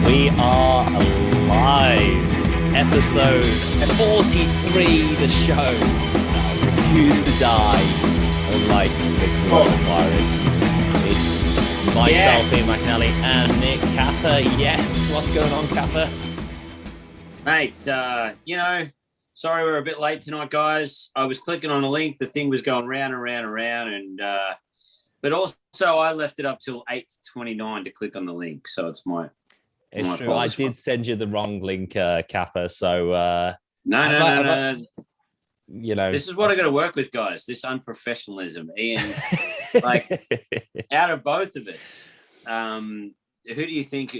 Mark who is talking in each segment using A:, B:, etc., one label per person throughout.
A: We are live. Episode 43, the show. Refuse to die, unlike the coronavirus. It's myself, Ian McNally, and Nick Kappa. Yes, what's going on, Kappa?
B: Mate, sorry we're a bit late tonight, guys. I was clicking on a link. The thing was going round and round and round. But also I left it up till 8:29 to click on the link. So it's my...
A: It's true. I did send you the wrong link, Kappa. So
B: no.
A: You know,
B: this is what I got to work with, guys. This unprofessionalism, Ian. Out of both of us, who do you think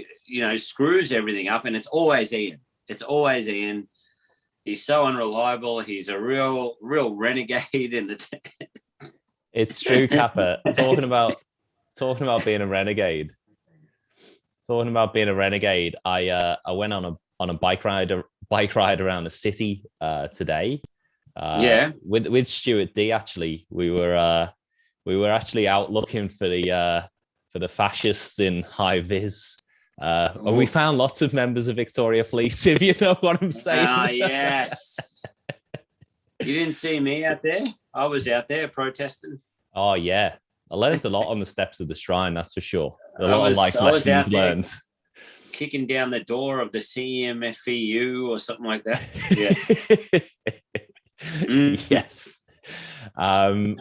B: screws everything up? And it's always Ian. It's always Ian. He's so unreliable. He's a real renegade in the.
A: It's true, Kappa. Talking about being a renegade. Talking about being a renegade, I went on a bike ride around the city today. With Stuart D. Actually, we were actually out looking for the fascists in high vis. And we found lots of members of Victoria Police, if you know what I'm saying.
B: Yes. You didn't see me out there? I was out there protesting.
A: Oh yeah. I learned a lot on the steps of the shrine, that's for sure. A lot of lessons learned.
B: Kicking down the door of the CMFEU or something like that. Yeah.
A: Yes.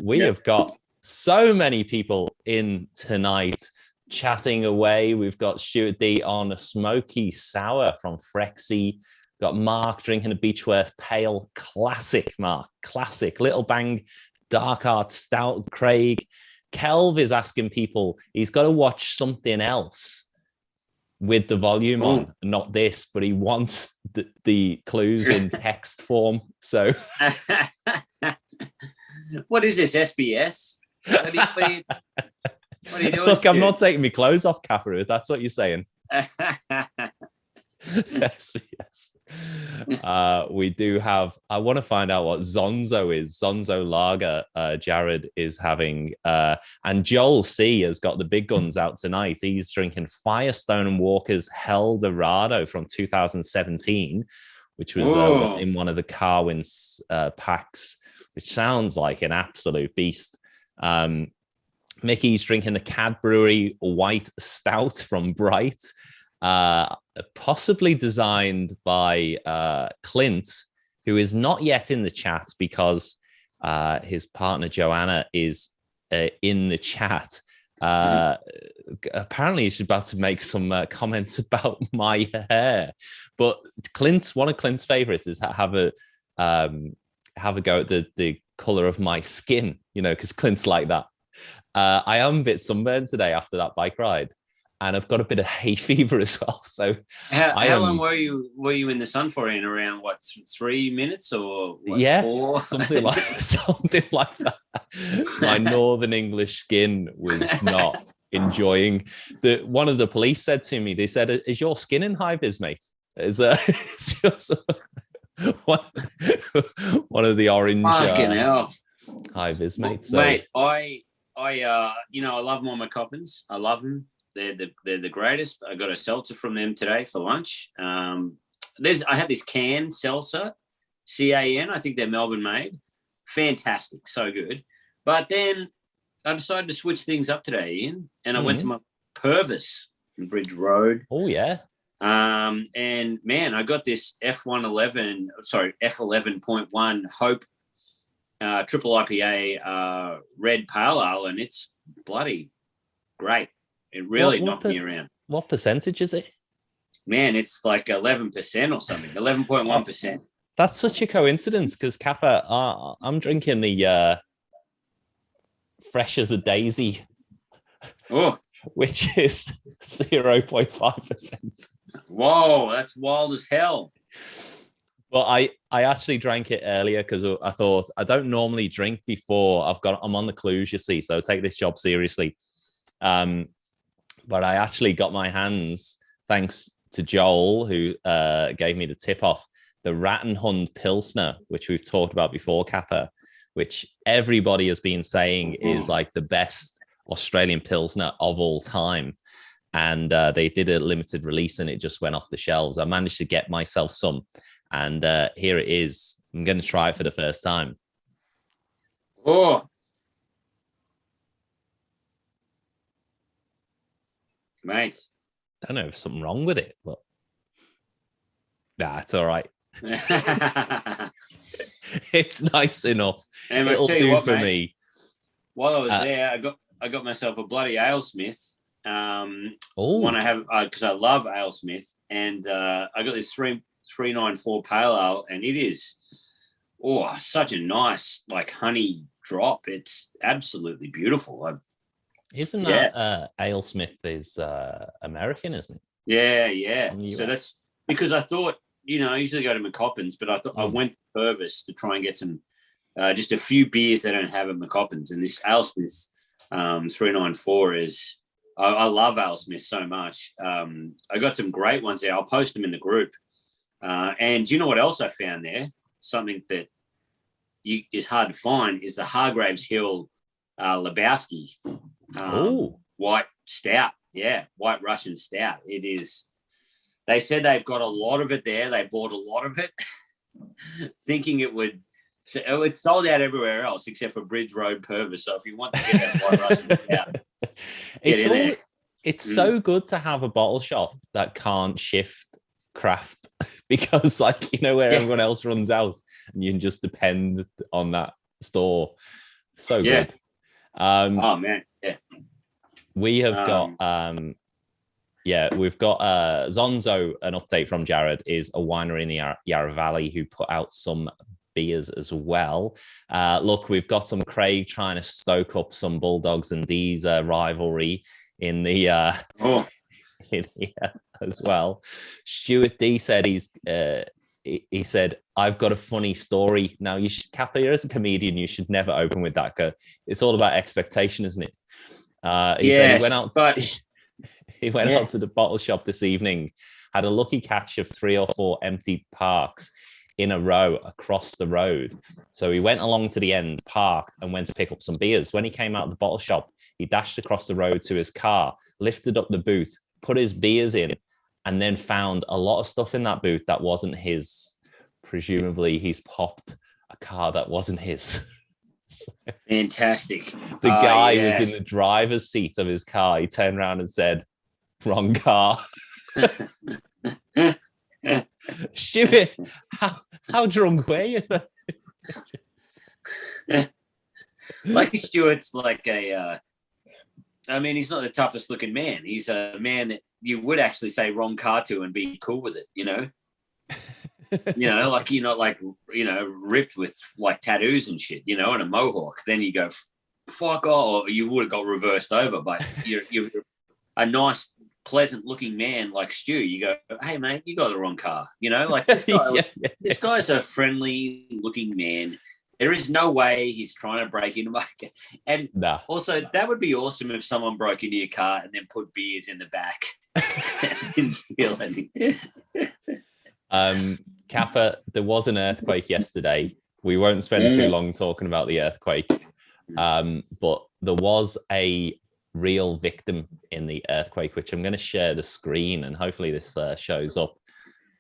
A: We have got so many people in tonight chatting away. We've got Stuart D on a smoky sour from Frexy. Got Mark drinking a Beechworth Pale. Classic, Mark. Classic. Little Bang Dark Art Stout. Craig. Kelv is asking people, he's got to watch something else with the volume on, not this, but he wants the clues in text form. So,
B: what is this, SBS? What are you doing?
A: Look, I'm not taking my clothes off, Kappa, if that's what you're saying. Yes. We do have, I want to find out what Zonzo is. Zonzo Lager, Jared is having, and Joel C has got the big guns out tonight. He's drinking Firestone and Walker's Hell Dorado from 2017, which was in one of the Carwin's packs, which sounds like an absolute beast. Mickey's drinking the Cadbury White Stout from Bright. Possibly designed by Clint, who is not yet in the chat because his partner Joanna is in the chat. Apparently she's about to make some comments about my hair, but one of Clint's favorites is have a go at the color of my skin, because Clint's like that. I am a bit sunburned today after that bike ride. And I've got a bit of hay fever as well. So,
B: how long were you in the sun for? In around 3 minutes or 4?
A: something like that. My Northern English skin was not enjoying. One of the police said to me, they said, "Is your skin in high vis, mate?" It's just one of the orange high vis mates. So.
B: Mate, I love Mama Coppins. I love them. They're the greatest. I got a seltzer from them today for lunch. I had this canned seltzer, CAN. I think they're Melbourne made. Fantastic, so good. But then I decided to switch things up today, Ian, and I went to my Purvis in Bridge Road.
A: Oh yeah.
B: And man, I got this F11.1 Hope triple IPA red pale ale, and it's bloody great. It really knocked me around.
A: What percentage is it?
B: Man, it's like 11% or something, 11.1%.
A: That's such a coincidence because Kappa, I'm drinking the Fresh as a Daisy, which is 0.5%.
B: Whoa, that's wild as hell.
A: But I actually drank it earlier because I thought I don't normally drink before I'm on the clues, you see, so I take this job seriously. But I actually got my hands, thanks to Joel, who gave me the tip off, the Rattenhund Pilsner, which we've talked about before, Kappa, which everybody has been saying is like the best Australian Pilsner of all time. and they did a limited release, and it just went off the shelves. I managed to get myself some, and here it is. I'm going to try it for the first time.
B: Oh, mate.
A: I don't know if there's something wrong with it, but nah, it's all right. It's nice enough.
B: And
A: It'll do
B: what,
A: for
B: mate,
A: me.
B: While I was there, I got myself a bloody AleSmith.
A: Oh,
B: I have because I love AleSmith, and I got this 394 pale ale, and it is such a nice like honey drop. It's absolutely beautiful.
A: isn't that AleSmith is American, isn't it?
B: Yeah. So that's because I thought, I usually go to McCoppins, but I thought I went to Purvis to try and get some just a few beers they don't have at McCoppins, and this AleSmith 394 is. I love AleSmith so much. I got some great ones there. I'll post them in the group. And you know what else I found there? Something that is hard to find is the Hargraves Hill Lebowski white stout. Yeah, white Russian stout. It is. They said they've got a lot of it there. They bought a lot of it, thinking it would. So it's sold out everywhere else except for Bridge Road, Purvis. So if you want to get that white Russian stout,
A: it's so good to have a bottle shop that can't shift craft because, like, where everyone else runs out, and you can just depend on that store. So good.
B: Oh man, yeah.
A: We have got we've got Zonzo. An update from Jared is a winery in the Yarra Valley who put out some beers as well. Look, we've got some Craig trying to stoke up some Bulldogs and D's rivalry in the as well. Stuart D said he said, I've got a funny story. Now, Kappa, you're as a comedian, you should never open with that. It's all about expectation, isn't it? He said he went out to the bottle shop this evening, had a lucky catch of 3 or 4 empty parks in a row across the road. So he went along to the end, parked, and went to pick up some beers. When he came out of the bottle shop, he dashed across the road to his car, lifted up the boot, put his beers in, and then found a lot of stuff in that boot that wasn't his. Presumably, he's popped a car that wasn't his.
B: Fantastic.
A: The guy was in the driver's seat of his car. He turned around and said, wrong car. Stuart, how drunk were you?
B: Lucky Stuart's like he's not the toughest looking man. He's a man that you would actually say wrong car to and be cool with it, like you're not like, ripped with like tattoos and shit, and a mohawk. Then you go, fuck off, or you would have got reversed over, but you're a nice, pleasant looking man like Stu. You go, hey mate, you got the wrong car. Like this guy. This guy's a friendly looking man. There is no way he's trying to break into my car. And also, that would be awesome if someone broke into your car and then put beers in the back and steal anything.
A: Kappa, there was an earthquake yesterday. We won't spend too long talking about the earthquake, but there was a real victim in the earthquake, which I'm going to share the screen and hopefully this shows up.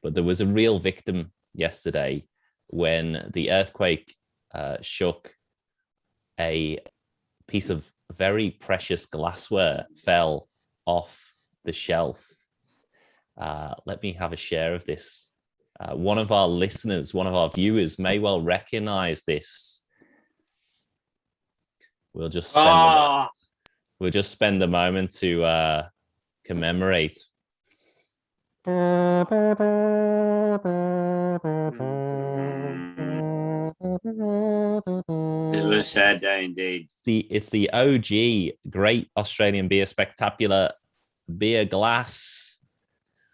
A: But there was a real victim yesterday when the earthquake shook. A piece of very precious glassware fell off the shelf. Let me have a share of this. One of our listeners, one of our viewers may well recognize this. We'll just spend a moment to commemorate.
B: It was a sad day indeed.
A: It's the OG Great Australian Beer Spectacular beer glass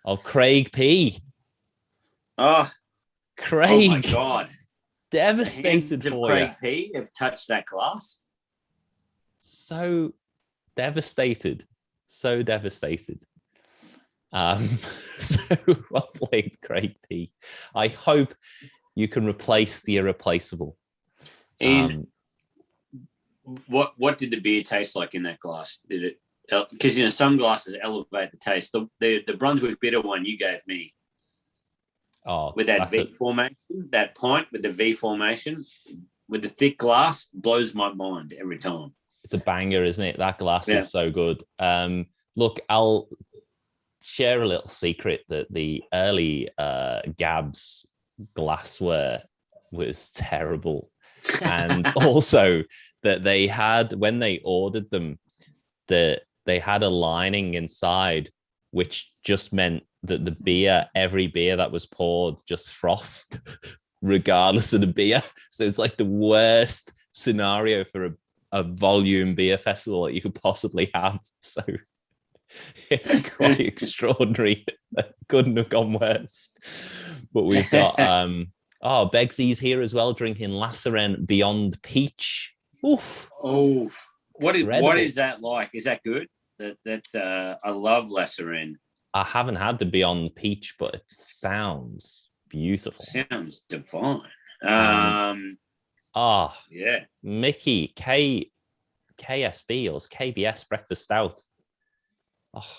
A: of Craig P.
B: Oh,
A: Craig!
B: Oh my God!
A: Devastated for
B: Craig P. have touched that glass.
A: So devastated. So well played, Craig P. I hope you can replace the irreplaceable.
B: And what did the beer taste like in that glass? Did it because some glasses elevate the taste. The Brunswick bitter one you gave me, with that V formation, that pint with the V formation, with the thick glass, blows my mind every time.
A: It's a banger, isn't it? That glass is so good. Look, I'll share a little secret that the early Gabs glassware was terrible. And also that they had, when they ordered them, that they had a lining inside, which just meant that the beer, every beer that was poured just frothed regardless of the beer. So it's like the worst scenario for a volume beer festival that you could possibly have. So it's quite extraordinary. Couldn't have gone worse. But we've got Begsy's here as well, drinking Lasserin Beyond Peach. Oof.
B: Oh, what is that like? Is that good? I love Lasserin.
A: I haven't had the Beyond Peach, but it sounds beautiful.
B: Sounds divine.
A: Yeah. Mickey, KSB or KBS Breakfast Stout. Oh.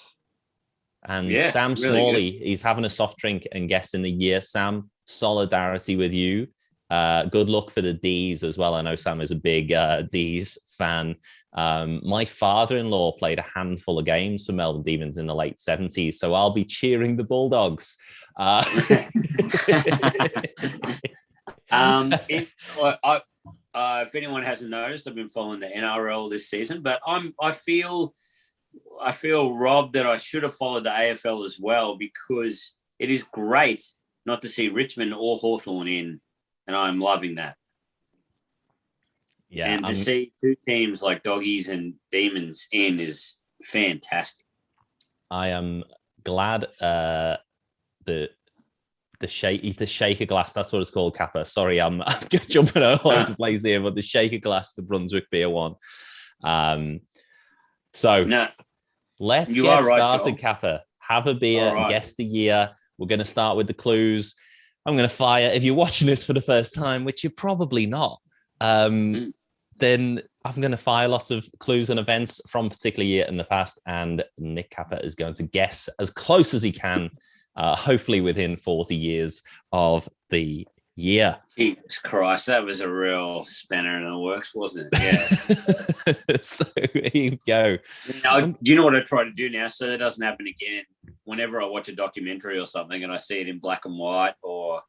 A: And Sam really Smalley, he's having a soft drink and guessing the year. Sam, solidarity with you. Good luck for the D's as well. I know Sam is a big D's fan. My father-in-law played a handful of games for Melbourne Demons in the late 70s, so I'll be cheering the Bulldogs.
B: If anyone hasn't noticed, I've been following the NRL this season, but I feel robbed that I should have followed the AFL as well, because it is great not to see Richmond or Hawthorn in, and I'm loving that. Yeah, and to see two teams like Doggies and Demons in is fantastic.
A: I am glad the shaker glass, that's what it's called, Kappa. Sorry, I'm jumping all over the place here, but the shaker glass, the Brunswick beer one. Let's get started, Kappa. Have a beer, guess the year. We're going to start with the clues. I'm going to fire, if you're watching this for the first time, which you're probably not, then I'm going to fire lots of clues and events from a particular year in the past, and Nick Kappa is going to guess as close as he can, hopefully within 40 years of the year.
B: Jesus Christ, that was a real spanner in the works, wasn't it? Yeah.
A: So here you go.
B: Do you know what I try to do now so that doesn't happen again? Whenever I watch a documentary or something and I see it in black and white, or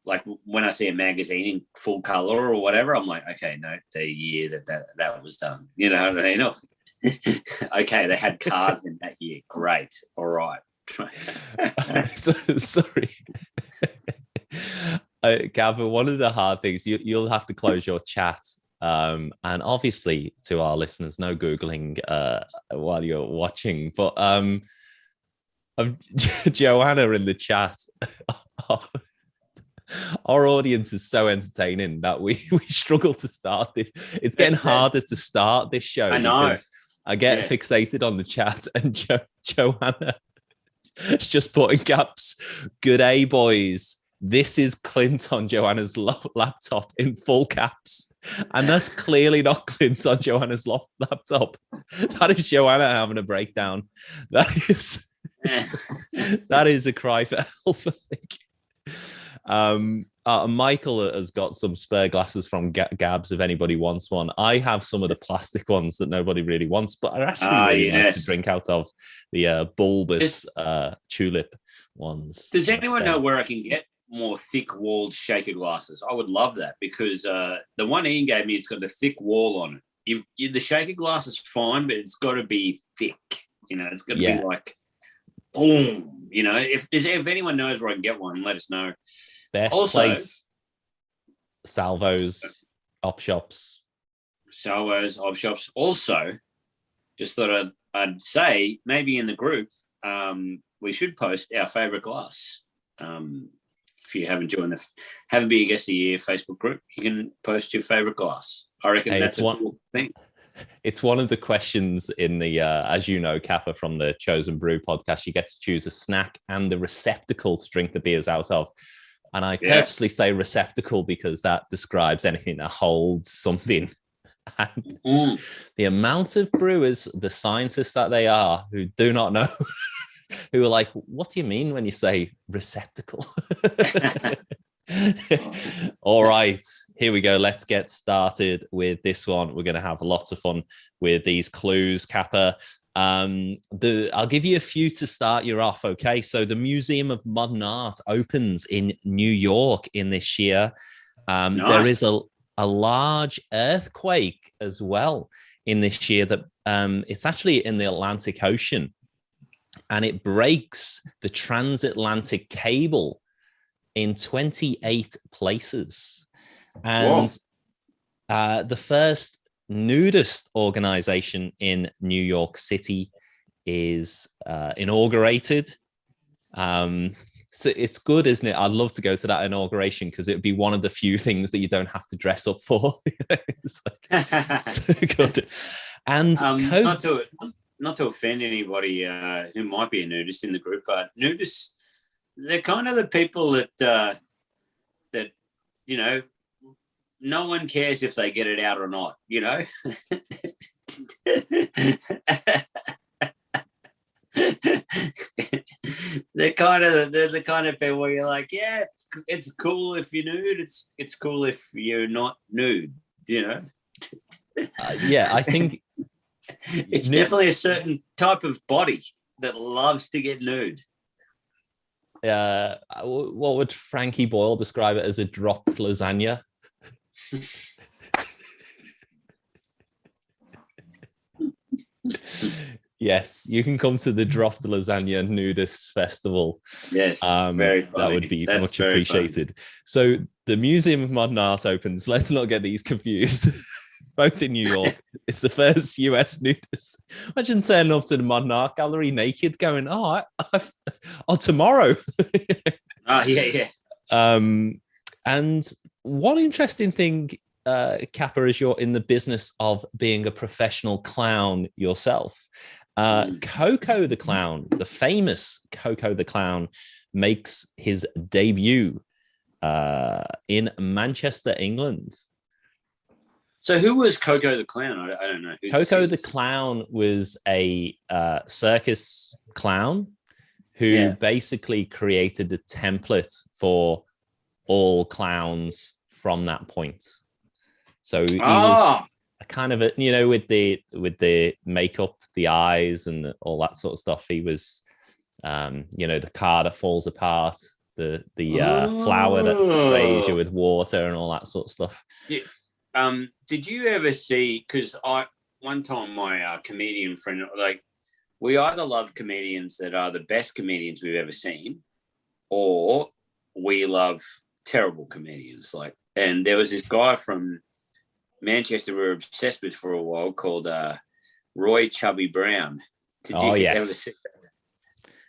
B: like when I see a magazine in full color or whatever, I'm like, okay, no, the year that was done. You know what I mean? Okay, they had cards in that year. Great. All right.
A: Sorry. Gavin, one of the hard things, you'll have to close your chat. And obviously to our listeners, no Googling while you're watching, but of Joanna in the chat. Our audience is so entertaining that we struggle to start this. It's getting harder to start this show.
B: I know.
A: Because I get fixated on the chat, and Joanna is just putting caps. Good day, boys. This is Clint on Joanna's laptop in full caps. And that's clearly not Clint on Joanna's laptop. That is Joanna having a breakdown. That is a cry for help, I think. Michael has got some spare glasses from Gabs if anybody wants one. I have some of the plastic ones that nobody really wants, but are actually really nice to drink out of, the bulbous tulip ones.
B: Does anyone know where I can get more thick-walled shaker glasses? I would love that, because the one Ian gave me, it's got the thick wall on it. The shaker glass is fine, but it's got to be thick. It's got to be like, boom. If anyone knows where I can get one, let us know.
A: Best place, Salvos, op shops.
B: Salvos, op shops. Also, just thought I'd say, maybe in the group, we should post our favourite glass. If you haven't joined the Have a Beer Guest of the Year Facebook group, you can post your favourite glass. I reckon that's a cool thing.
A: It's one of the questions in the, as you know, Kappa, from the Chosen Brew podcast, you get to choose a snack and the receptacle to drink the beers out of. And I purposely say receptacle because that describes anything that holds something. And the amount of brewers, the scientists that they are, who do not know, who are like, what do you mean when you say receptacle? All right, here we go. Let's get started with this one. We're going to have lots of fun with these clues, Kappa. I'll give you a few to start you off. Okay, so the Museum of Modern Art opens in New York in this year. Nice. There is a large earthquake as well in this year that it's actually in the Atlantic Ocean, and it breaks the transatlantic cable in 28 places. And the first nudist organization in New York City is inaugurated. So it's good, isn't it? I'd love to go to that inauguration because it would be one of the few things that you don't have to dress up for. It's like, so good. And
B: not to offend anybody who might be a nudist in the group, but nudists, they're kind of the people that you know, no one cares if they get it out or not, you know. they're the kind of people where you're like, yeah, it's cool if you're nude. It's cool if you're not nude, you know.
A: Yeah, I think
B: it's definitely a certain type of body that loves to get nude.
A: What would Frankie Boyle describe it as? A dropped lasagna? Yes, you can come to the Dropped Lasagna Nudist Festival.
B: Yes, very funny.
A: That would be much appreciated. Funny. So the Museum of Modern Art opens. Let's not get these confused. Both in New York. It's the first US nudist. Imagine turning up to the Modern Art Gallery naked, going, tomorrow.
B: Yeah.
A: And one interesting thing, Kappa, is you're in the business of being a professional clown yourself. Coco the Clown, the famous Coco the Clown, makes his debut in Manchester, England.
B: So who was Coco the Clown? I don't know.
A: Coco the Clown was a circus clown who basically created a template for all clowns from that point. So he was a kind of with the makeup, the eyes, and all that sort of stuff. He was, the car that falls apart, the flower that sprays you with water, and all that sort of stuff.
B: Yeah. Did you ever see? Because one time my comedian friend, like, we either love comedians that are the best comedians we've ever seen, or we love terrible comedians. Like, and there was this guy from Manchester we were obsessed with for a while called Roy Chubby Brown. Did you ever see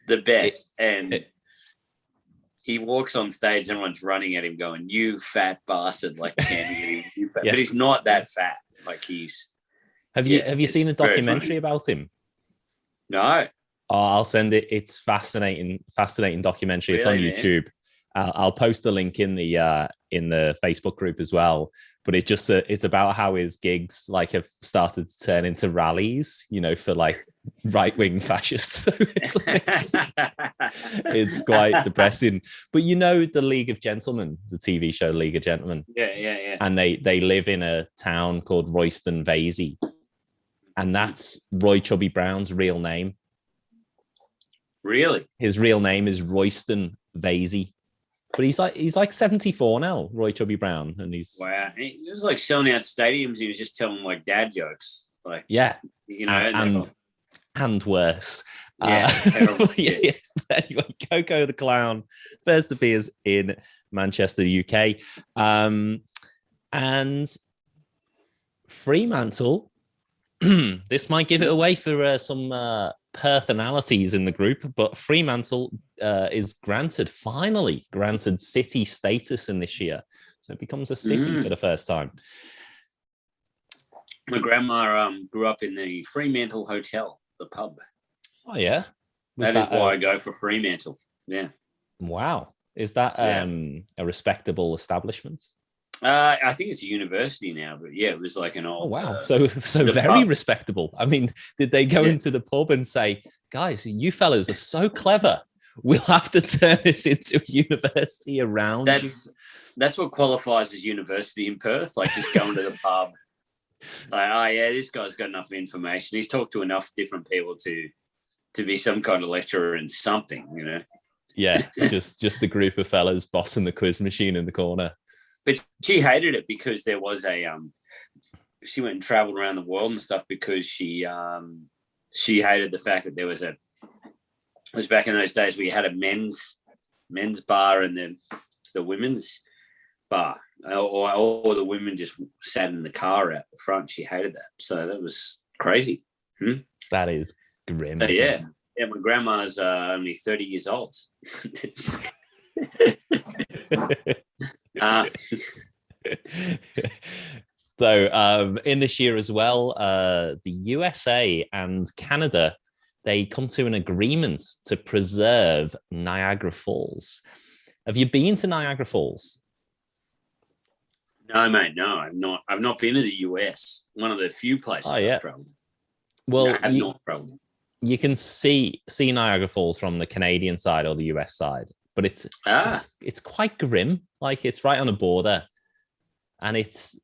B: the best? He walks on stage, everyone's running at him going, "You fat bastard," like chanting at him. You fat. But he's not that fat. Like he's.
A: Have you seen a documentary about him?
B: No.
A: Oh, I'll send it. It's fascinating documentary. It's on YouTube. I'll post the link in the Facebook group as well. But it's about how his gigs like have started to turn into rallies, for like right-wing fascists. So it's quite depressing. But the League of Gentlemen, the TV show League of Gentlemen.
B: Yeah.
A: And they live in a town called Royston Vasey. And that's Roy Chubby Brown's real name.
B: Really?
A: His real name is Royston Vasey. But he's like 74 now, Roy Chubby Brown, and he's
B: He was like selling out stadiums. He was just telling like dad jokes, like
A: and worse.
B: Yeah.
A: Anyway, Coco the Clown first appears in Manchester, UK, and Fremantle. This might give it away for some personalities in the group, but Fremantle is finally granted city status in this year, so it becomes a city for the first time.
B: My grandma grew up in the Fremantle Hotel, the pub.
A: Oh yeah,
B: that is why I go for Fremantle. Yeah.
A: Wow, is that a respectable establishment?
B: I think it's a university now, but yeah, it was like an old.
A: Oh wow, so very
B: pub.
A: respectable. I mean, did they go into the pub and say, "Guys, you fellas are so clever. We'll have to turn this into a university around you"?
B: That's what qualifies as university in Perth. Like just going to the pub. Like, oh yeah, this guy's got enough information. He's talked to enough different people to be some kind of lecturer in something, you know.
A: Yeah, just a group of fellas bossing the quiz machine in the corner.
B: But she hated it because there was she went and traveled around the world and stuff because she hated the fact that there was it was back in those days where you had a men's bar and then the women's bar, or the women just sat in the car out the front. She hated that. So that was crazy.
A: That is grim.
B: Yeah. Yeah, my grandma's only 30 years old.
A: So in this year as well, the USA and Canada, they come to an agreement to preserve Niagara Falls. Have you been to Niagara Falls?
B: No, mate, no, I've not been to the US. One of the few places I've traveled.
A: Well,
B: no, I have not traveled.
A: You can see Niagara Falls from the Canadian side or the US side, but it's quite grim. Like it's right on the border, and it's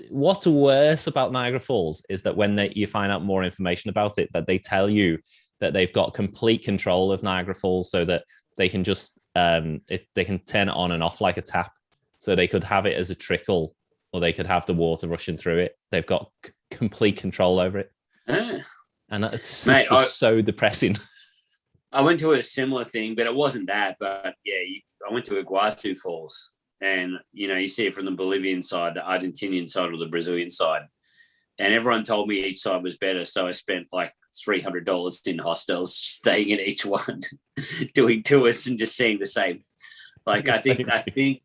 A: what's worse about Niagara Falls is that when you find out more information about it, that they tell you that they've got complete control of Niagara Falls, so that they can just they can turn it on and off like a tap. So they could have it as a trickle, or they could have the water rushing through it. They've got complete control over it. And that's so depressing.
B: I went to a similar thing, but it wasn't that. But yeah, I went to Iguazu Falls, and you see it from the Bolivian side, the Argentinian side, or the Brazilian side. And everyone told me each side was better, so I spent like $300 in hostels, staying in each one, doing tours and just seeing the same. Like I think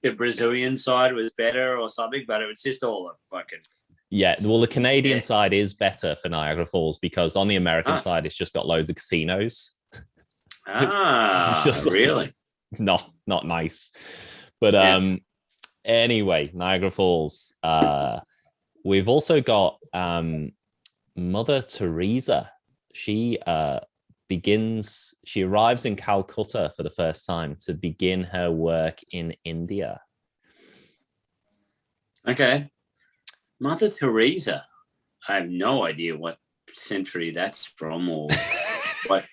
B: the Brazilian side was better or something, but it was just all a fucking.
A: Yeah, well, the Canadian side is better for Niagara Falls because on the American side, it's just got loads of casinos.
B: Just really?
A: Not nice. But anyway, Niagara Falls. We've also got Mother Teresa. She arrives in Calcutta for the first time to begin her work in India.
B: Okay. Mother Teresa. I have no idea what century that's from or what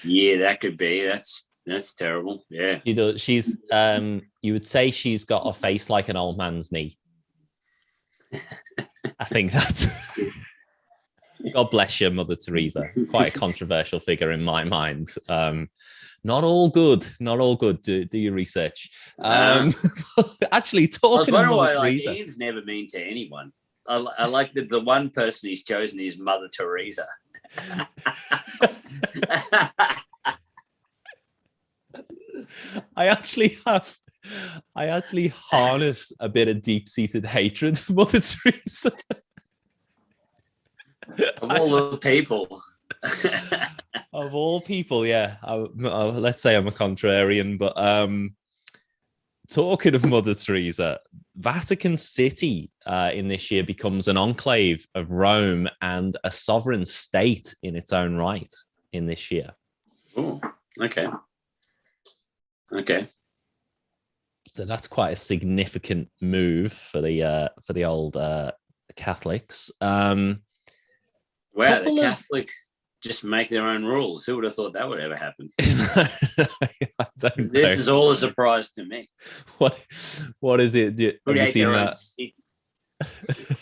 B: year that could be. That's terrible. Yeah.
A: She's you would say she's got a face like an old man's knee. I think that's God bless you, Mother Teresa. Quite a controversial figure in my mind. Not all good. Do your research. Actually, talking
B: about
A: Mother
B: why,
A: Teresa.
B: Ian's never mean to anyone. I like that the one person he's chosen is Mother Teresa.
A: I actually harness a bit of deep-seated hatred for Mother Teresa.
B: Of all the people.
A: Of all people, yeah. Let's say I'm a contrarian, but talking of Mother Teresa, Vatican City in this year becomes an enclave of Rome and a sovereign state in its own right in this year.
B: Oh, okay.
A: So that's quite a significant move for the old Catholics.
B: Wow, the Catholic just make their own rules. Who would have thought that would ever happen?
A: I don't know.
B: This is all a surprise to me.
A: What is it? Have you seen that?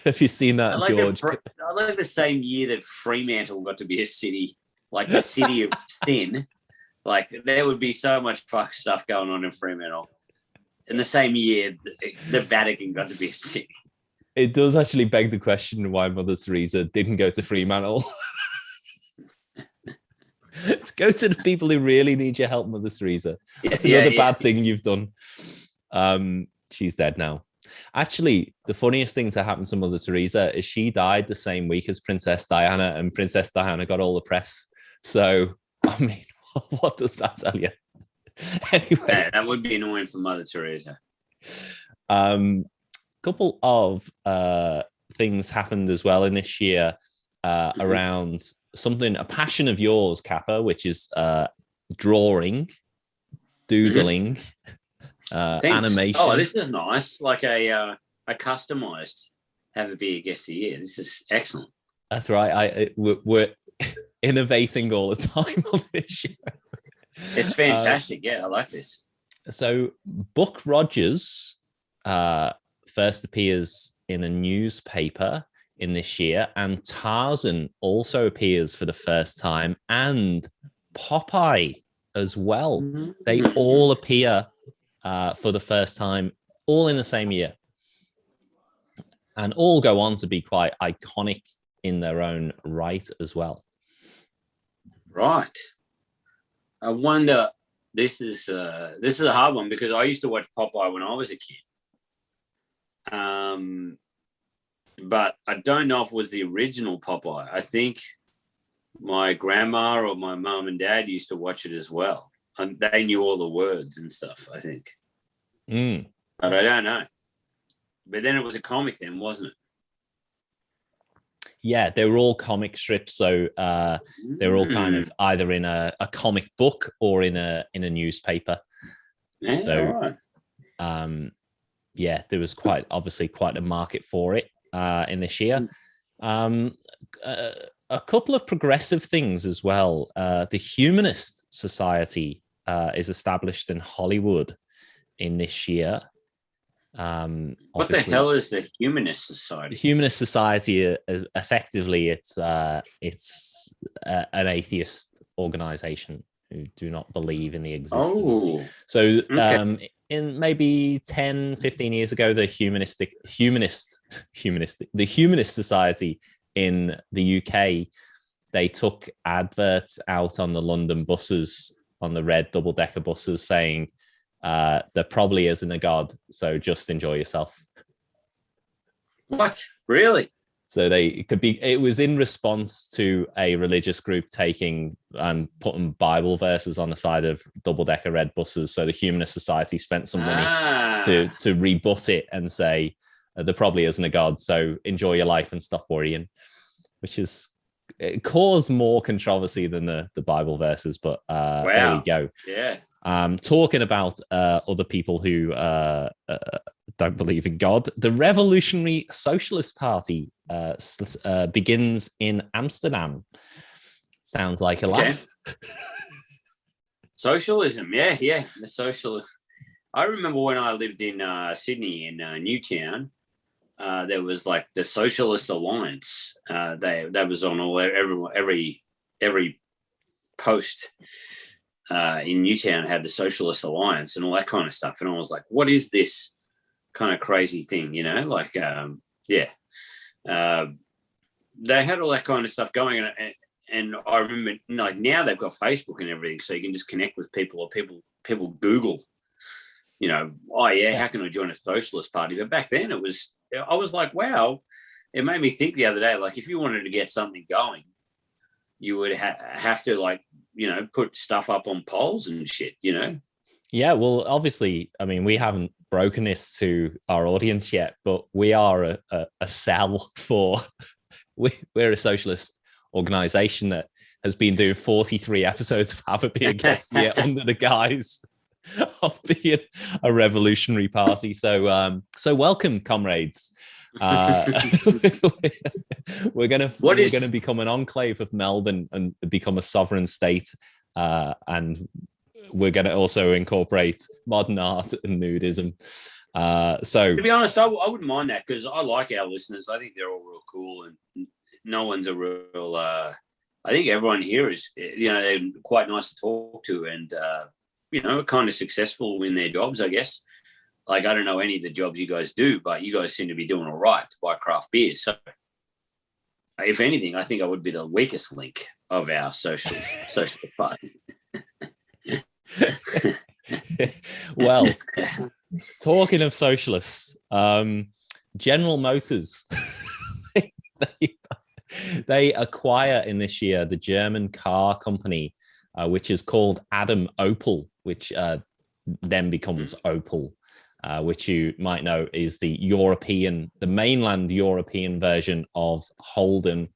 A: Have you seen that, George?
B: I like the same year that Fremantle got to be a city, like the city of sin. Like there would be so much fuck stuff going on in Fremantle. In the same year, the Vatican got to be a city.
A: It does actually beg the question why Mother Teresa didn't go to Fremantle. Go to the people who really need your help, Mother Teresa. That's another bad thing you've done. She's dead now. Actually, the funniest thing to happen to Mother Teresa is she died the same week as Princess Diana, and Princess Diana got all the press. So, I mean, what does that tell you? Anyway,
B: that would be annoying for Mother Teresa.
A: Couple of things happened as well in this year around a passion of yours, Kappa, which is drawing, doodling, animation.
B: Oh, this is nice. Like a customized have a beer guest of the year. This is excellent.
A: That's right. We're innovating all the time on this show.
B: It's fantastic. Yeah, I like this.
A: So Buck Rogers first appears in a newspaper in this year, and Tarzan also appears for the first time, and Popeye as well. Mm-hmm. They all appear for the first time, all in the same year, and all go on to be quite iconic in their own right as well. Right.
B: I wonder. This is a hard one because I used to watch Popeye when I was a kid. But I don't know if it was the original Popeye. I think my grandma or my mum and dad used to watch it as well. And they knew all the words and stuff, I think. But I don't know. But then it was a comic then, wasn't it?
A: Yeah, they were all comic strips. So they were all kind of either in a comic book or in a newspaper.
B: Yeah, so,
A: yeah, there was quite a market for it in this year. A couple of progressive things as well. The Humanist Society is established in Hollywood in this year.
B: What the hell is the Humanist Society?
A: The Humanist Society, effectively, it's an atheist organization who do not believe in the existence.
B: Oh,
A: so okay. In maybe 10, 15 years ago, the Humanist Society in the UK, they took adverts out on the London buses, on the red double-decker buses, saying there probably isn't a God, so just enjoy yourself.
B: What? Really?
A: So it was in response to a religious group taking and putting Bible verses on the side of double-decker red buses. So the Humanist Society spent some money to rebut it and say there probably isn't a God, so enjoy your life and stop worrying, which it caused more controversy than the Bible verses, but there we go.
B: Yeah.
A: Talking about other people who don't believe in God, the Revolutionary Socialist Party begins in Amsterdam. Sounds like a laugh.
B: Socialism, yeah. The social. I remember when I lived in Sydney in Newtown, there was like the Socialist Alliance. That was on every post. In Newtown had the Socialist Alliance and all that kind of stuff. And I was like, what is this kind of crazy thing? You know, like, they had all that kind of stuff going. And I remember, like, now they've got Facebook and everything, so you can just connect with people, or people Google, you know, how can I join a socialist party? But back then I was like, wow, it made me think the other day, like, if you wanted to get something going, you would have to, like, you know, put stuff up on polls and shit, you know?
A: Yeah, well, obviously, I mean, we haven't broken this to our audience yet, but we are a cell for, we're a socialist organization that has been doing 43 episodes of Have a Beer Guest Here under the guise of being a revolutionary party. So welcome, comrades. We're gonna become an enclave of Melbourne and become a sovereign state, and we're gonna also incorporate modern art and nudism. So
B: to be honest, I wouldn't mind that, because I like our listeners. I think they're all real cool, and no one's a real. I think everyone here is, you know, they're quite nice to talk to, and you know, kind of successful in their jobs, I guess. Like, I don't know any of the jobs you guys do, but you guys seem to be doing all right to buy craft beers. So, if anything, I think I would be the weakest link of our social party.
A: Well, talking of socialists, General Motors, they acquire in this year the German car company, which is called Adam Opel, which then becomes Opel. which you might know is the mainland European version of Holden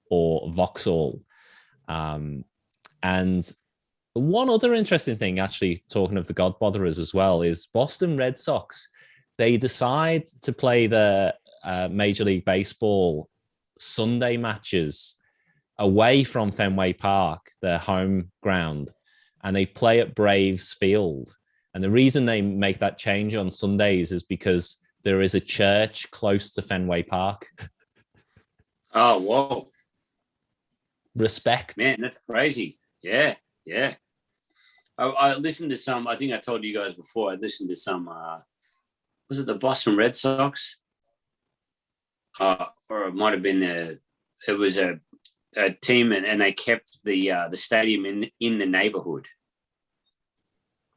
A: or Vauxhall. And one other interesting thing, actually, talking of the Godbotherers as well, is Boston Red Sox. They decide to play the Major League Baseball Sunday matches away from Fenway Park, their home ground, and they play at Braves Field. And the reason they make that change on Sundays is because there is a church close to Fenway Park.
B: Oh, whoa.
A: Respect.
B: Man, that's crazy. Yeah. I listened to some, I think I told you guys before, I listened to some, was it the Boston Red Sox? Or it might have been it was a team and they kept the stadium in the neighborhood.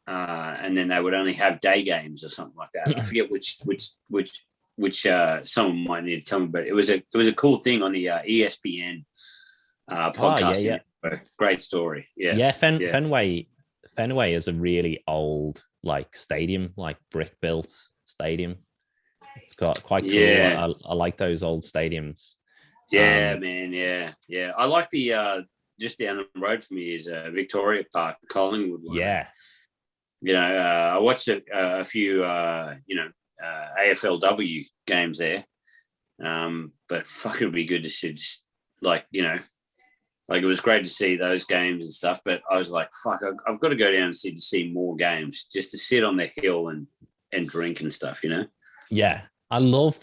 B: And then they would only have day games or something like that. I forget which someone might need to tell me, but it was a cool thing on the ESPN podcast. Oh, yeah. Great story. Yeah.
A: Fenway is a really old stadium, brick built stadium. It's got quite cool. Yeah. I like those old stadiums.
B: Yeah, man. Yeah. I like the just down the road from me is Victoria Park, the Collingwood one.
A: Yeah.
B: I watched a few AFLW games there. But fuck, it would be good to see it was great to see those games and stuff, but I was like, fuck, I've got to go down and see more games just to sit on the hill and drink and stuff,
A: Yeah. I love,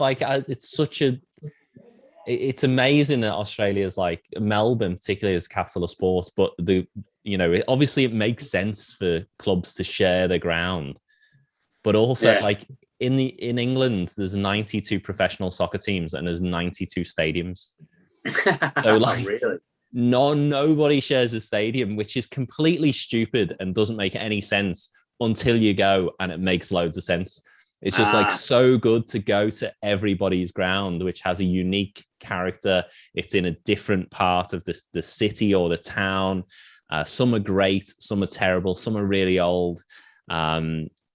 A: it's amazing that Australia's Melbourne, particularly as capital of sports, but obviously it makes sense for clubs to share the ground, but also in England, there's 92 professional soccer teams and there's 92 stadiums. So
B: really?
A: Nobody shares a stadium, which is completely stupid and doesn't make any sense until you go, and it makes loads of sense. It's just so good to go to everybody's ground, which has a unique character. It's in a different part of the city or the town. Some are great, some are terrible, some are really old.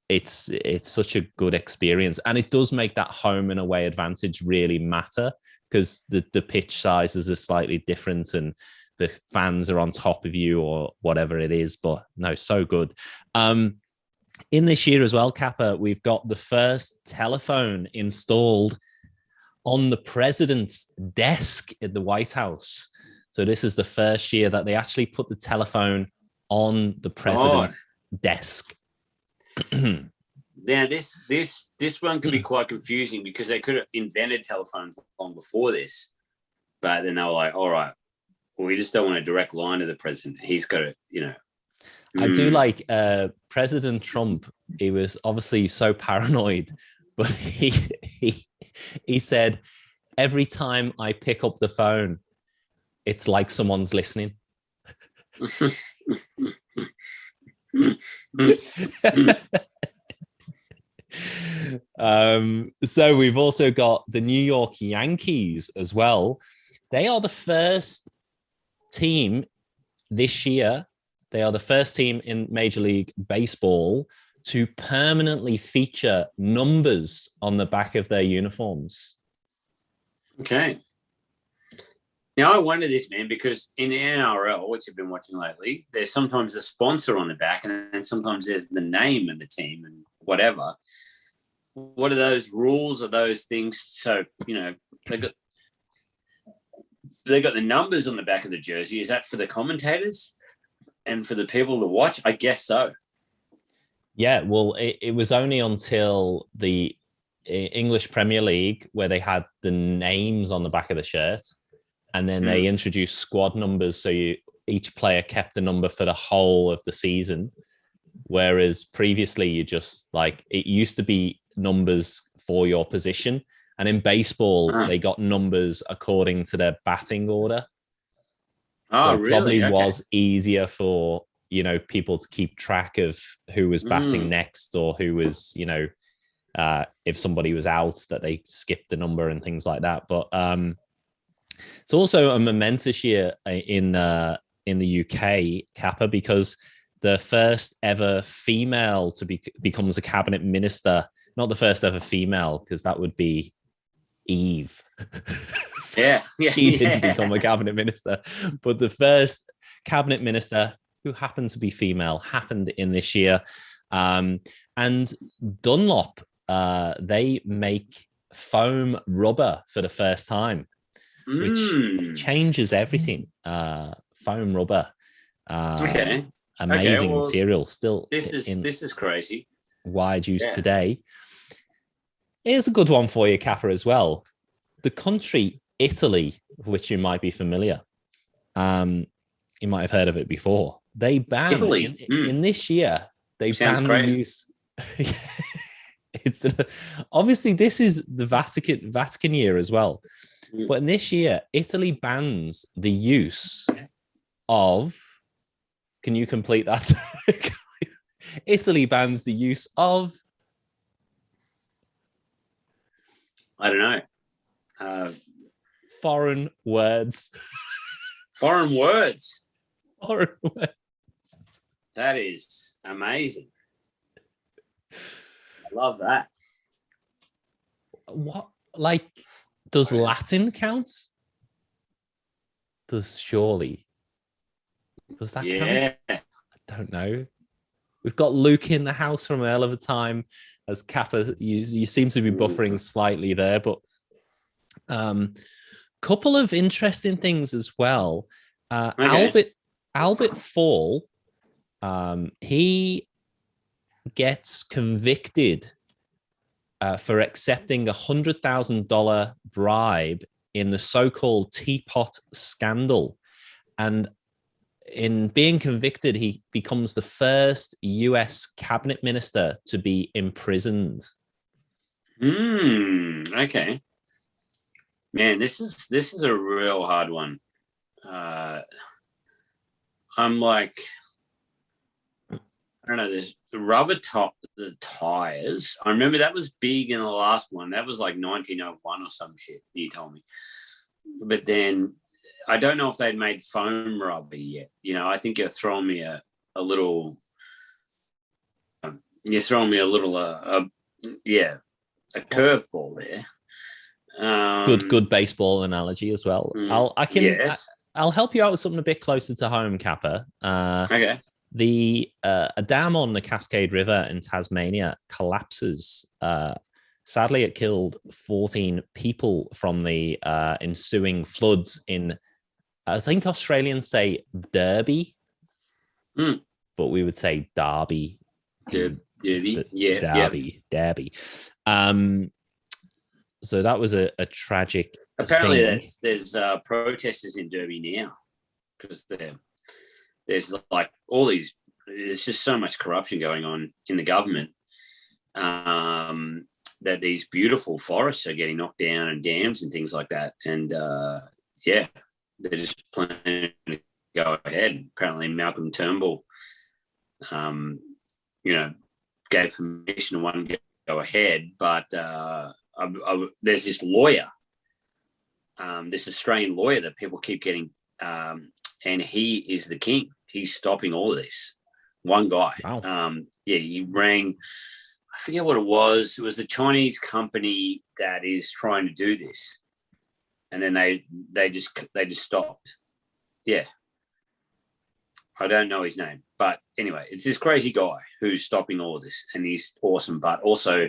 A: It's such a good experience, and it does make that home and away advantage really matter, because the pitch sizes are slightly different and the fans are on top of you or whatever it is. But no, so good. In this year as well, Kappa, we've got the first telephone installed on the president's desk at the White House. So this is the first year that they actually put the telephone on the president's desk.
B: Now, this one could be quite confusing because they could have invented telephones long before this, but then they were like, all right, well, we just don't want a direct line to the president. He's got to,
A: I do like President Trump. He was obviously so paranoid, but he said, every time I pick up the phone, it's like someone's listening. So we've also got the New York Yankees as well. They are the first team this year. They are the first team in Major League Baseball to permanently feature numbers on the back of their uniforms.
B: Okay. Now, I wonder this, man, because in the NRL, which I've been watching lately, there's sometimes a sponsor on the back and then sometimes there's the name of the team and whatever. What are those rules or those things? So, they got the numbers on the back of the jersey. Is that for the commentators and for the people to watch? I guess so.
A: Yeah, well, it was only until the English Premier League where they had the names on the back of the shirt, and then they introduced squad numbers, so each player kept the number for the whole of the season, whereas previously you just it used to be numbers for your position, and in baseball they got numbers according to their batting order.
B: Oh,
A: so it
B: really?
A: Probably was easier for people to keep track of who was batting next, or who was if somebody was out, that they skipped the number and things like that. But it's also a momentous year in the UK, Kappa, because the first ever female to becomes a cabinet minister not the first ever female, because that would be Eve.
B: Yeah,
A: He didn't become a cabinet minister, but the first cabinet minister who happened to be female happened in this year. And Dunlop, they make foam rubber for the first time, which changes everything. Foam rubber. Amazing material. Still,
B: this is crazy.
A: Wide use today. Here's a good one for you, Kappa, as well. The country Italy, of which you might be familiar, you might have heard of it before. They banned in this year. They banned the use. It's obviously this is the Vatican year as well, but in this year, Italy bans the use of. Can you complete that? Italy bans the use of.
B: I don't know.
A: Foreign words.
B: Foreign words.
A: Foreign words.
B: That is amazing. I love that.
A: What, like, does Latin count? Does that count? I don't know. We've got Luke in the house from Earl of a Time. As Kappa, you seem to be buffering slightly there, but couple of interesting things as well. Albert Fall, he gets convicted for accepting $100,000 bribe in the so-called teapot scandal, and in being convicted, he becomes the first US cabinet minister to be imprisoned.
B: Okay. Man, this is a real hard one. I'm like, I don't know, there's the rubber top, the tires. I remember that was big in the last one. That was like 1901 or some shit, you told me. But then I don't know if they'd made foam rubber yet. You know, I think you're throwing me a little curveball there.
A: Good baseball analogy as well. I'll help you out with something a bit closer to home, Kappa.
B: Okay.
A: A dam on the Cascade River in Tasmania collapses. Sadly, it killed 14 people from the ensuing floods in, I think Australians say Derby, but we would say Derby. Derby. So that was a tragic.
B: Apparently, there's protesters in Derby now because there's like all these. There's just so much corruption going on in the government that these beautiful forests are getting knocked down and dams and things like that. And they're just planning to go ahead. Apparently, Malcolm Turnbull, gave permission to one go ahead, but there's this lawyer, this Australian lawyer that people keep getting, and he is the king. He's stopping all of this. One guy. Wow. He rang. I forget what it was. It was the Chinese company that is trying to do this, and then they just stopped. Yeah, I don't know his name, but anyway, it's this crazy guy who's stopping all of this, and he's awesome. But also,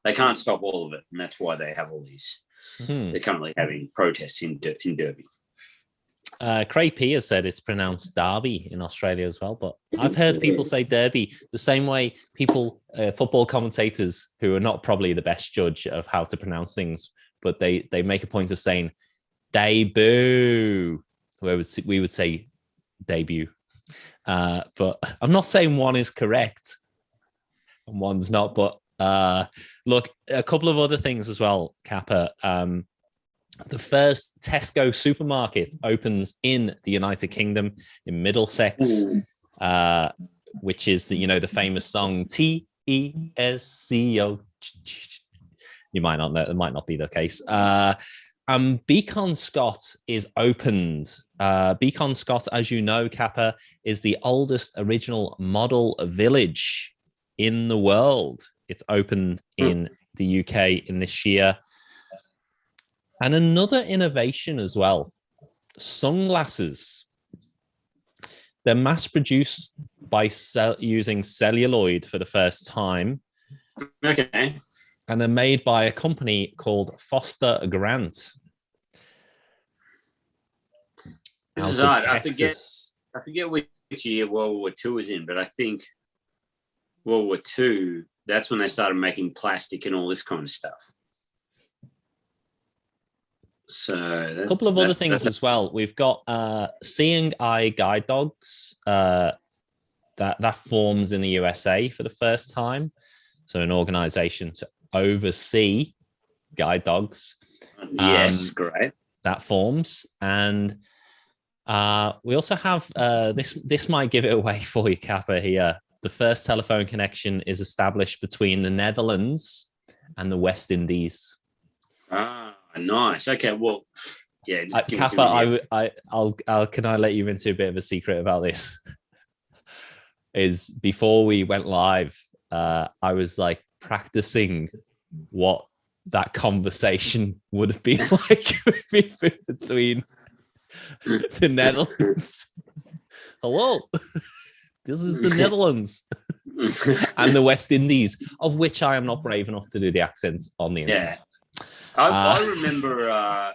B: they can't stop all of it, and that's why they have all these. They're currently having protests in Derby.
A: Craig P has said it's pronounced Derby in Australia as well, but I've heard people say Derby the same way football commentators who are not probably the best judge of how to pronounce things, but they make a point of saying debut, where we would say debut. But I'm not saying one is correct and one's not, but look, a couple of other things as well, Kappa. The first Tesco supermarket opens in the United Kingdom in Middlesex, which is the famous song Tesco. You might not know; it might not be the case. Beacon Scott is opened. Beacon Scott, as you know, Kappa, is the oldest original model village in the world. It's opened in the UK in this year. And another innovation as well, sunglasses. They're mass produced by using celluloid for the first time.
B: Okay.
A: And they're made by a company called Foster Grant.
B: This is odd. I forget which year World War II was in, but I think World War II, that's when they started making plastic and all this kind of stuff. So
A: a couple of other things as well. We've got Seeing Eye Guide Dogs that forms in the USA for the first time. So an organization to oversee guide dogs.
B: Yes, great.
A: That forms. And we also have this might give it away for you, Kappa, here. The first telephone connection is established between the Netherlands and the West Indies.
B: Ah, nice. Okay, well, yeah.
A: Kappa, I'll can I let you into a bit of a secret about this? Is before we went live, I was like practicing what that conversation would have been like between the Netherlands. Hello, this is the Netherlands and the West Indies, of which I am not brave enough to do the accents on the internet.
B: I remember.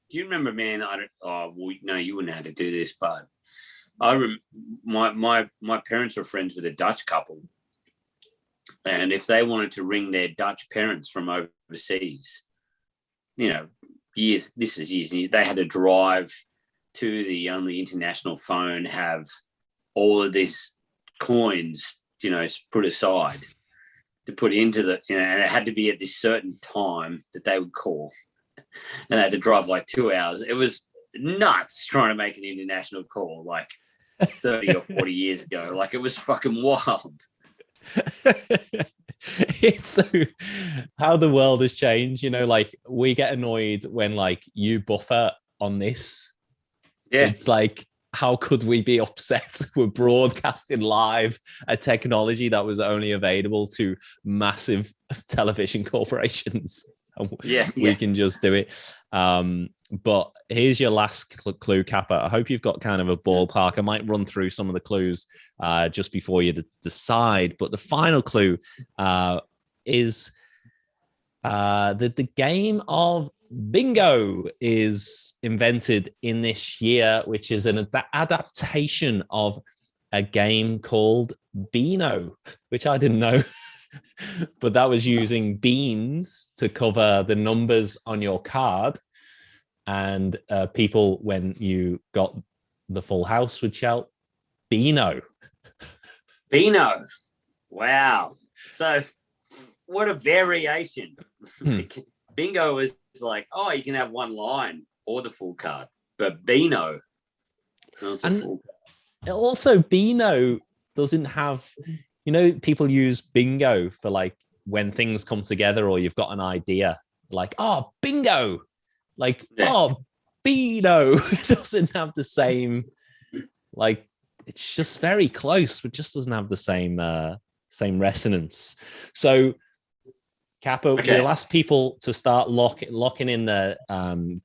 B: Do you remember, man? No, you wouldn't know how to do this, but my parents were friends with a Dutch couple, and if they wanted to ring their Dutch parents from overseas, years, they had to drive to the only international phone, have all of these coins, put aside to put into and it had to be at this certain time that they would call, and they had to drive like 2 hours. It was nuts trying to make an international call like 30 or 40 years ago. Like, it was fucking wild.
A: It's so how the world has changed, like we get annoyed when like you buffer on this. Yeah, it's like, how could we be upset? We're broadcasting live a technology that was only available to massive television corporations. We can just do it. But here's your last clue, Kappa. I hope you've got kind of a ballpark. I might run through some of the clues just before you decide. But the final clue is the game of Bingo is invented in this year, which is an adaptation of a game called Beano, which I didn't know. But that was using beans to cover the numbers on your card. And people, when you got the full house, would shout, Beano.
B: Beano. Wow. So what a variation. Bingo is like, you can have one line or the full card. But Beano.
A: Also, Beano doesn't have... people use bingo for like when things come together or you've got an idea, like, bingo, like, Beano. It doesn't have the same, like, it's just very close, but just doesn't have the same resonance. So, Kappa, we'll ask people to start locking in their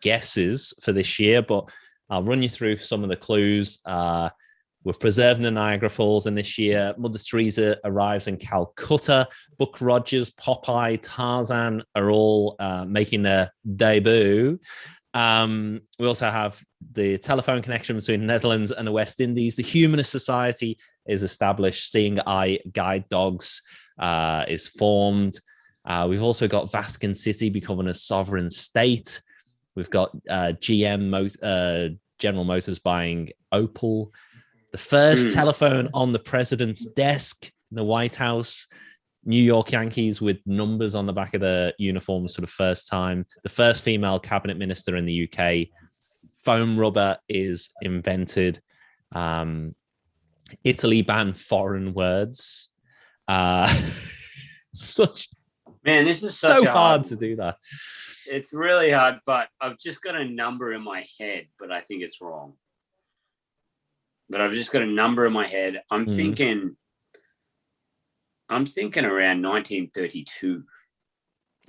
A: guesses for this year, but I'll run you through some of the clues. We're preserving the Niagara Falls in this year. Mother Teresa arrives in Calcutta. Buck Rogers, Popeye, Tarzan are all making their debut. We also have the telephone connection between the Netherlands and the West Indies. The Humanist Society is established. Seeing Eye Guide Dogs is formed. We've also got Vatican City becoming a sovereign state. We've got General Motors buying Opel. The first telephone on the president's desk in the White House. New York Yankees with numbers on the back of their uniforms for the first time. The first female cabinet minister in the UK. Foam rubber is invented. Italy banned foreign words.
B: This is such
A: so hard to do that.
B: It's really hard, but I've just got a number in my head, but I think it's wrong. But I've just got a number in my head. I'm thinking I'm thinking around 1932.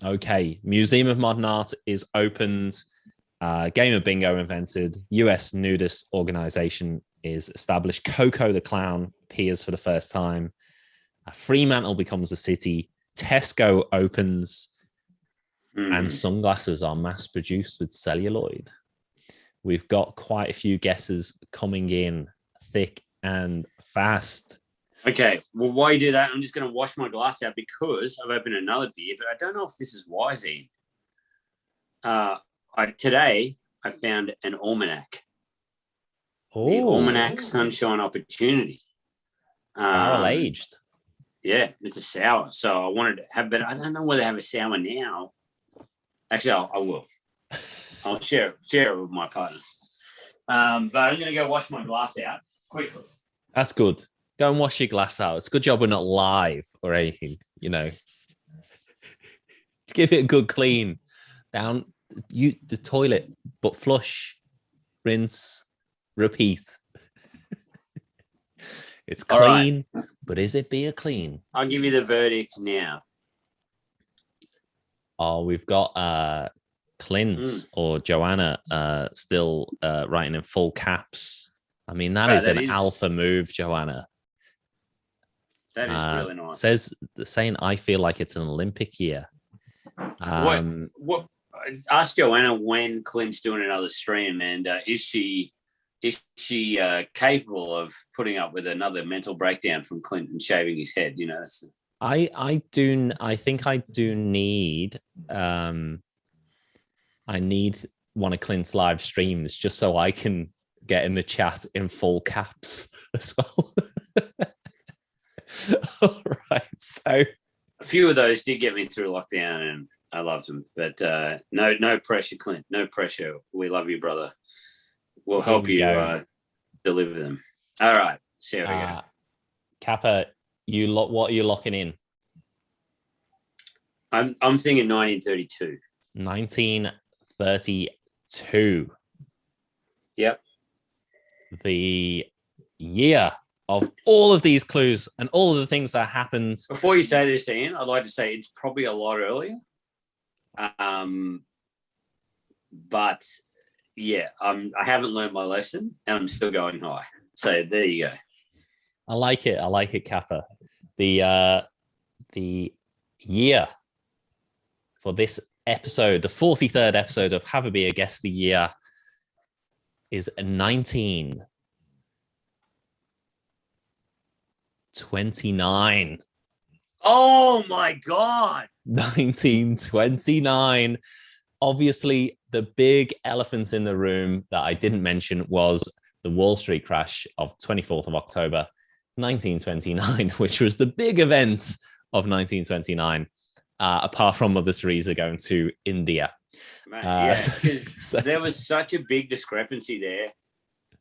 A: Okay. Museum of Modern Art is opened. Game of Bingo invented. US nudist organization is established. Coco the Clown appears for the first time. Fremantle becomes a city. Tesco opens. And sunglasses are mass produced with celluloid. We've got quite a few guesses coming in thick and fast.
B: Okay, well, while you do that, I'm just going to wash my glass out because I've opened another beer, but I don't know if this is wise, Ian. Today, I found an almanac. The Almanac Sunshine Opportunity.
A: Barrel aged.
B: Yeah, it's a sour. So I wanted to have, but I don't know whether I have a sour now. Actually, I will. I'll share it with my partner. But I'm going to go wash my glass out quickly.
A: That's good. Go and wash your glass out. It's a good job we're not live or anything, you know. Give it a good clean. Down the toilet, but flush, rinse, repeat. It's clean, right. But is it beer clean?
B: I'll give you the verdict now.
A: Oh, we've got Clint or Joanna still writing in full caps. I mean, that is an alpha move, Joanna.
B: That is really nice.
A: Saying, I feel like it's an Olympic year.
B: What? Ask Joanna when Clint's doing another stream, and is she capable of putting up with another mental breakdown from Clint and shaving his head? You know,
A: I think I do need I need one of Clint's live streams just so I can get in the chat in full caps as well. All right, so
B: a few of those did get me through lockdown, and I loved them. But no pressure, Clint. No pressure. We love you, brother. We'll help you deliver them. All right, see how we go.
A: Kappa, what are you locking in?
B: I'm thinking 1932.
A: 1932.
B: Yep.
A: The year of all of these clues and all of the things that happened.
B: Before you say this, Ian, I'd like to say it's probably a lot earlier. But yeah, I haven't learned my lesson and I'm still going high. So there you go.
A: I like it, Kappa. The year for this episode, the 43rd episode of Have a Beer Guess the Year, is 1929.
B: Oh my God.
A: 1929. Obviously, the big elephant in the room that I didn't mention was the Wall Street crash of 24th of October, 1929, which was the big event of 1929, apart from Mother Teresa going to India.
B: So there was such a big discrepancy there.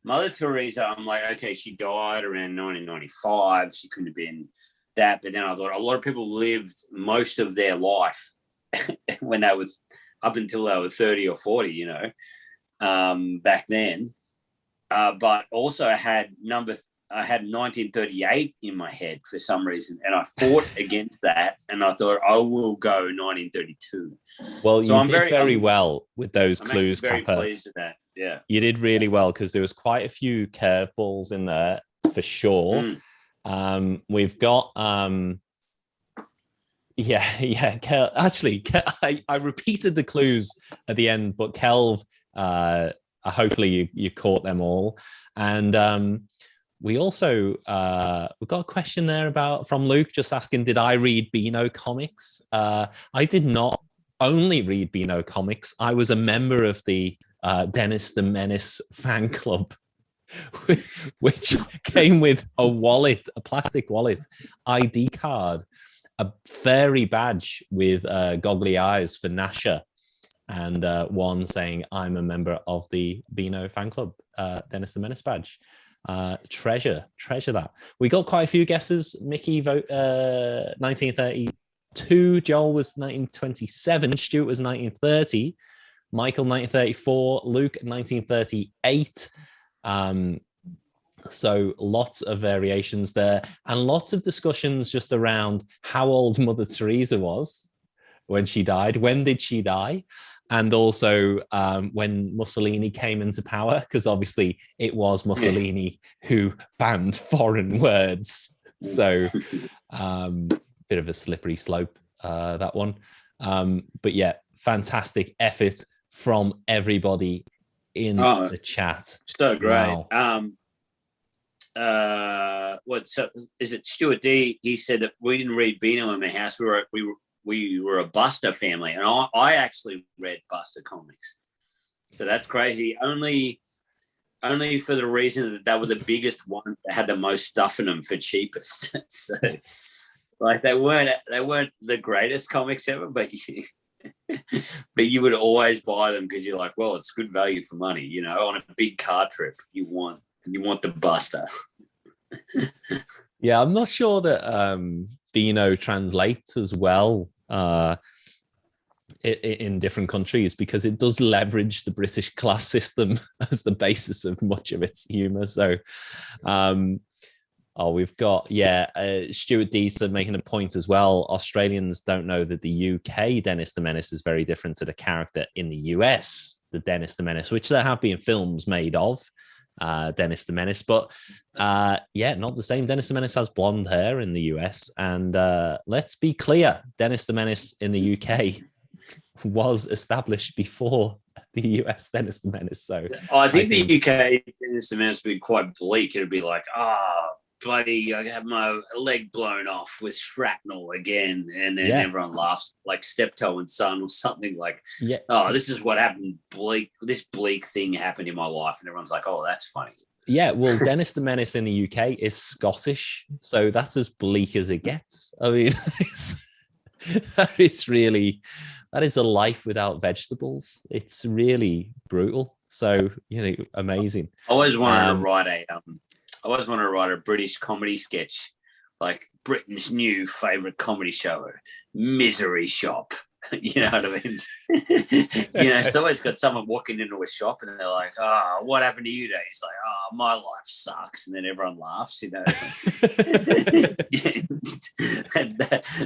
B: Mother Teresa, I'm like, okay, she died around 1995. She couldn't have been that. But then I thought a lot of people lived most of their life when they were up until they were 30 or 40, you know, back then. But also I had 1938 in my head for some reason, and I fought against that, and I thought I will go 1932.
A: Well, so you did very well with those clues,
B: Kappa. I'm very pleased with that. Yeah,
A: you did really well because there was quite a few curveballs in there for sure. We've got actually, I repeated the clues at the end, but Kelv, hopefully you caught them all. And we also we've got a question there from Luke just asking, did I read Beano comics? I did not only read Beano comics. I was a member of the Dennis the Menace fan club, which came with a plastic wallet, ID card, a fairy badge with goggly eyes for Nasha, and one saying, I'm a member of the Beano fan club, Dennis the Menace badge. Treasure that. We got quite a few guesses. Mickey vote 1932, Joel was 1927, Stuart was 1930, Michael 1934, Luke 1938. So lots of variations there, and lots of discussions just around how old Mother Teresa was when she died. When did she die? And also when Mussolini came into power, because obviously it was Mussolini who banned foreign words. So bit of a slippery slope, that one. But yeah, fantastic effort from everybody in the chat.
B: So great.
A: Wow.
B: So is it Stuart D? He said that we didn't read Beano in my house. We were a Buster family, and I actually read Buster comics. So that's crazy. Only for the reason that they were the biggest ones that had the most stuff in them for cheapest. So like they weren't the greatest comics ever, but you would always buy them because you're like, well, it's good value for money. You know, on a big car trip, you want the Buster.
A: Yeah, I'm not sure that Beano translates as well in different countries, because it does leverage the British class system as the basis of much of its humor. So we've got Stuart Deeser making a point as well. Australians don't know that the UK Dennis the Menace is very different to the character in the US, the Dennis the Menace, which there have been films made of Dennis the Menace, but not the same. Dennis the Menace has blonde hair in the US, and let's be clear, Dennis the Menace in the UK was established before the US Dennis the Menace. So
B: I think the UK Dennis the Menace would be quite bleak. It'd be like, bloody, I have my leg blown off with shrapnel again, and then everyone laughs, like Steptoe and Son or something like, this is what happened. This bleak thing happened in my life, and everyone's like, oh, that's funny. Yeah,
A: well, Dennis the Menace in the UK is Scottish, so that's as bleak as it gets. I mean, that is a life without vegetables. It's really brutal. So, amazing.
B: I always wanted to write a British comedy sketch, like Britain's new favourite comedy show, Misery Shop. You know what I mean? It's always got someone walking into a shop and they're like, what happened to you today? It's like, my life sucks. And then everyone laughs,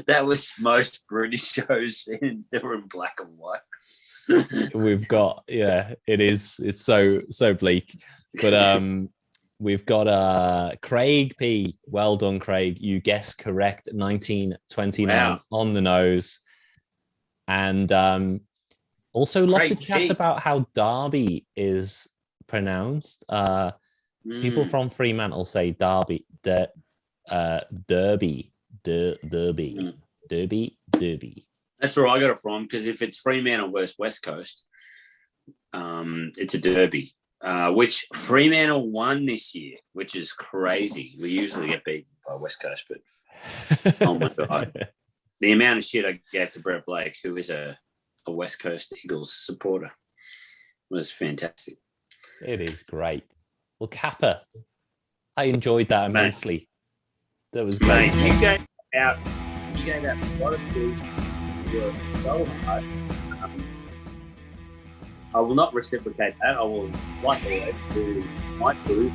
B: that was most British shows, and they were in black and white.
A: We've got, it's so bleak. But we've got Craig P. Well done, Craig. You guessed correct. 1929 on the nose. And also lots of chat about how Derby is pronounced. People from Fremantle say Derby, Derby.
B: That's where I got it from, because if it's Fremantle versus West Coast, it's a derby, which Fremantle won this year, which is crazy. We usually get beaten by West Coast, but oh my God. The amount of shit I gave to Brett Blake, who is a West Coast Eagles supporter, was fantastic.
A: It is great. Well, Kappa, I enjoyed that immensely. That was great.
B: Mate, you gave out a lot of food. You were so hard. I will not reciprocate that. I will like away to my food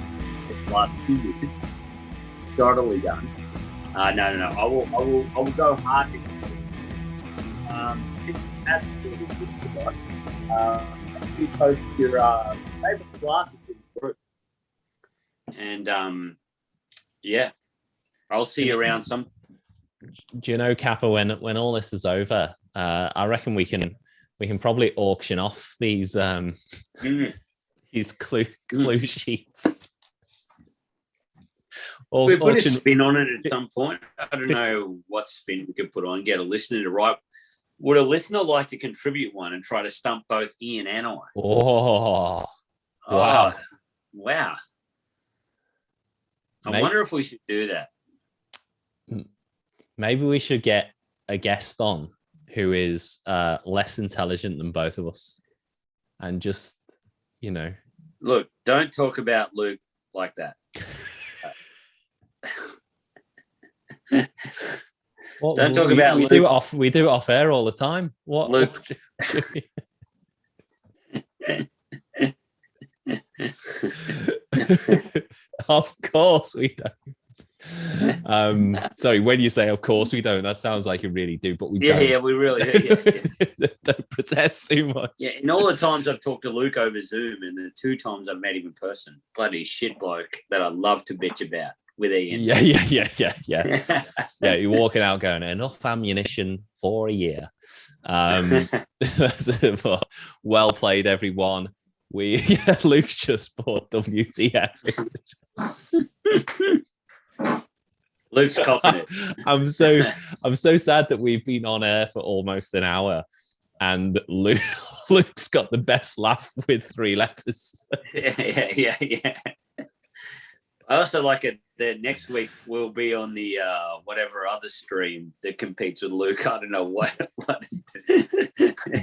B: the last 2 years. Totally done. No. I will go hard. It's absolutely good. You post your favorite glasses in the group, and I'll see you around some.
A: Do you know, Kappa, when all this is over, I reckon we can probably auction off these these clue sheets.
B: We put a spin on it at some point. I don't know what spin we could put on. Get a listener to write. Would a listener like to contribute one and try to stump both Ian and I?
A: Oh, wow.
B: Wow. I wonder if we should do that.
A: Maybe we should get a guest on who is less intelligent than both of us, and just,
B: Look, don't talk about Luke like that. Don't talk about
A: we
B: Luke.
A: We do it off air all the time. What,
B: Luke?
A: Of course we don't. Sorry, when you say of course we don't, that sounds like you really do, but we don't.
B: Yeah, we really do. Yeah.
A: Don't protest too much.
B: Yeah, and all the times I've talked to Luke over Zoom and the 2 times I've met him in person, bloody shit bloke that I love to bitch about with Ian.
A: Yeah. Yeah, you're walking out going, enough ammunition for a year. Well played, everyone. Luke's just bought WTF.
B: Luke's confident.
A: I'm so sad that we've been on air for almost an hour, and Luke's got the best laugh with 3 letters.
B: Yeah. I also like it that next week we'll be on the whatever other stream that competes with Luke. I don't know what.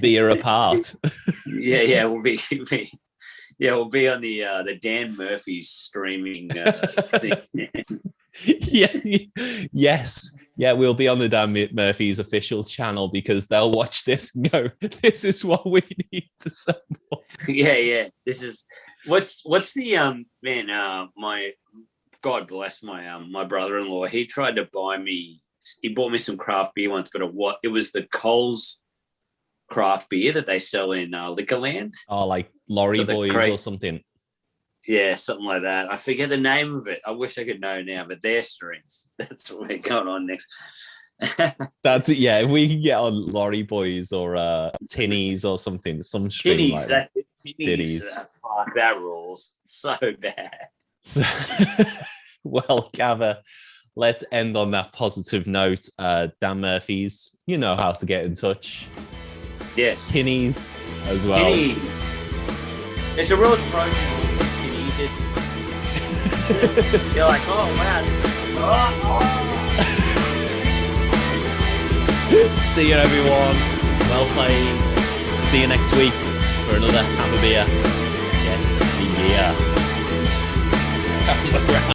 A: Beer apart.
B: Yeah, we'll be we'll be on the Dan Murphy's streaming thing.
A: Yes. Yeah, we'll be on the Dan Murphy's official channel because they'll watch this and go, this is what we need to support.
B: Yeah. This is what's the my God bless my brother-in-law. He tried to buy me. He bought me some craft beer once, but it was the Coles craft beer that they sell in Liquorland.
A: Oh, like Lorry Boys or something.
B: Yeah, something like that. I forget the name of it. I wish I could know now, but their strings. That's what we're going on next.
A: That's it. Yeah, if we can get on Lorry Boys or Tinnies or something, some string
B: Tinnies,
A: like that.
B: Tinnies. Fuck, that rules. So bad.
A: Well, Gava, let's end on that positive note. Dan Murphy's, you know how to get in touch.
B: Yes.
A: Tinnies as well.
B: Tinnies. It's a real approach. You're like, oh, wow.
A: See you, everyone. Well played. See you next week for another Have a Beer. Yes, beer.